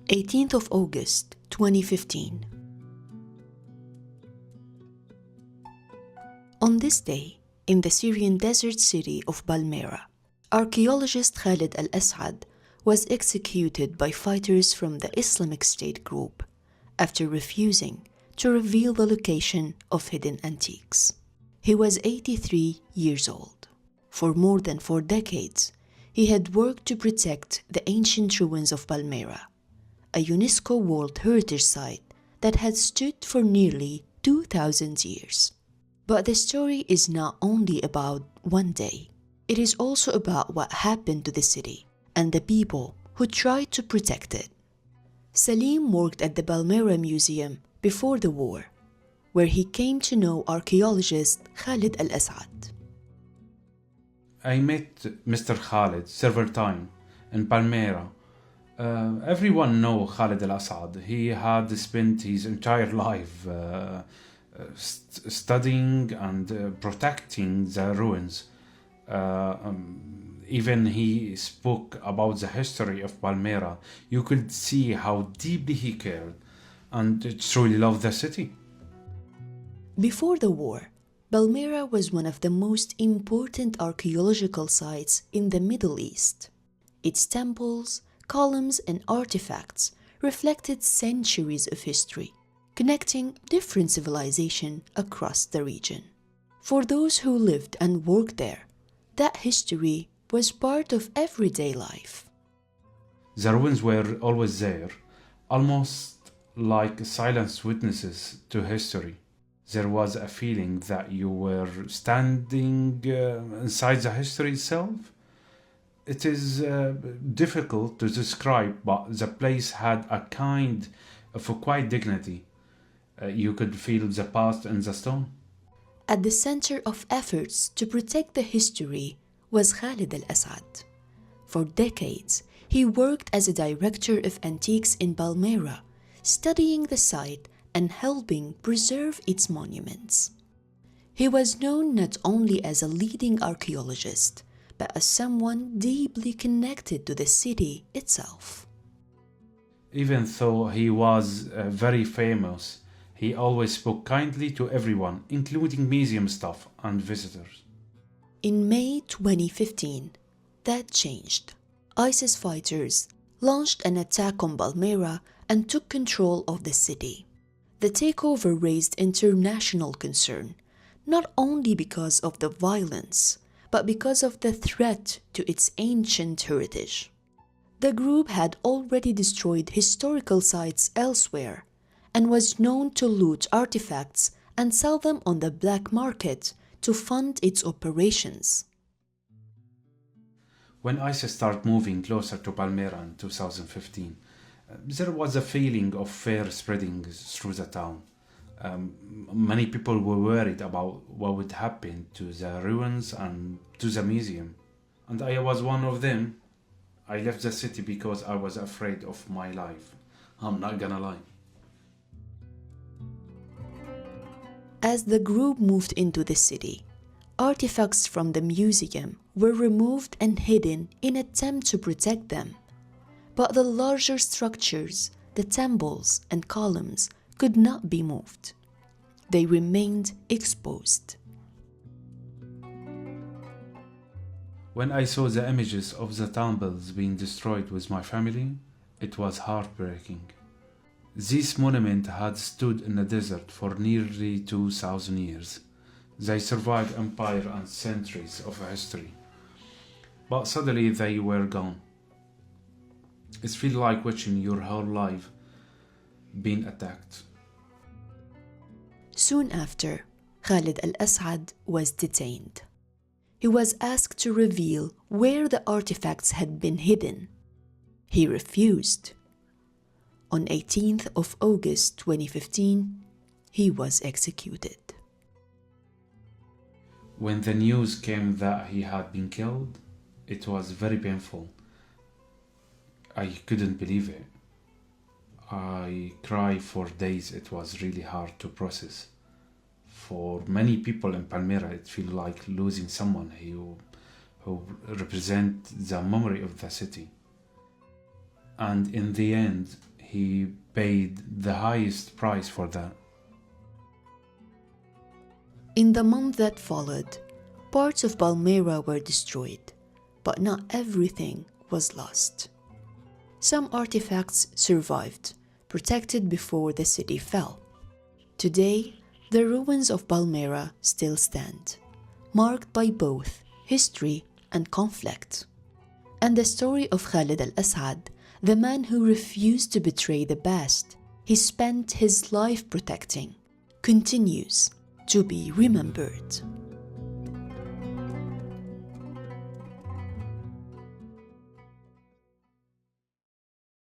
18th of August 2015. On this day, in the Syrian desert city of Palmyra, archaeologist Khaled Al-Asaad was executed by fighters from the Islamic State group after refusing to reveal the location of hidden antiques. He was 83 years old. For more than 4 decades, he had worked to protect the ancient ruins of Palmyra, a UNESCO World Heritage Site that had stood for nearly 2,000 years. But the story is not only about one day. It is also about what happened to the city and the people who tried to protect it. Salim worked at the Palmyra Museum before the war, where he came to know archaeologist Khaled Al-Asaad. I met Mr. Khaled several times in Palmyra. Everyone knows Khaled Al-Asaad. He had spent his entire life studying and protecting the ruins. Even he spoke about the history of Palmyra. You could see how deeply he cared and truly loved the city. Before the war, Palmyra was one of the most important archaeological sites in the Middle East. Its temples, columns, and artifacts reflected centuries of history, connecting different civilizations across the region. For those who lived and worked there, that history was part of everyday life. The ruins were always there, almost like silent witnesses to history. There was a feeling that you were standing inside the history itself. It is difficult to describe, but the place had a kind of a quiet dignity. You could feel the past in the stone. At the center of efforts to protect the history was Khaled Al-Asaad. For decades, he worked as a director of antiques in Palmyra, studying the site and helping preserve its monuments. He was known not only as a leading archaeologist, but as someone deeply connected to the city itself. Even though he was very famous, he always spoke kindly to everyone, including museum staff and visitors. In May 2015, that changed. ISIS fighters launched an attack on Palmyra and took control of the city. The takeover raised international concern, not only because of the violence, but because of the threat to its ancient heritage. The group had already destroyed historical sites elsewhere and was known to loot artifacts and sell them on the black market to fund its operations. When ISIS started moving closer to Palmyra in 2015, there was a feeling of fear spreading through the town. Many people were worried about what would happen to the ruins and to the museum. And I was one of them. I left the city because I was afraid of my life. I'm not gonna lie. As the group moved into the city, artifacts from the museum were removed and hidden in an attempt to protect them. But the larger structures, the temples and columns, could not be moved. They remained exposed. When I saw the images of the temples being destroyed with my family, it was heartbreaking. These monuments had stood in the desert for nearly 2,000 years. They survived empire and centuries of history. But suddenly they were gone. It feels like watching your whole life being attacked. Soon after, Khaled Al-Asaad was detained. He was asked to reveal where the artifacts had been hidden. He refused. On 18th of August 2015, he was executed. When the news came that he had been killed, it was very painful. I couldn't believe it. I cried for days. It was really hard to process. For many people in Palmyra, it feels like losing someone who represents the memory of the city. And in the end, he paid the highest price for that. In the month that followed, parts of Palmyra were destroyed, but not everything was lost. Some artifacts survived, protected before the city fell. Today, the ruins of Palmyra still stand, marked by both history and conflict. And the story of Khaled Al-Asaad, the man who refused to betray the past he spent his life protecting, continues to be remembered.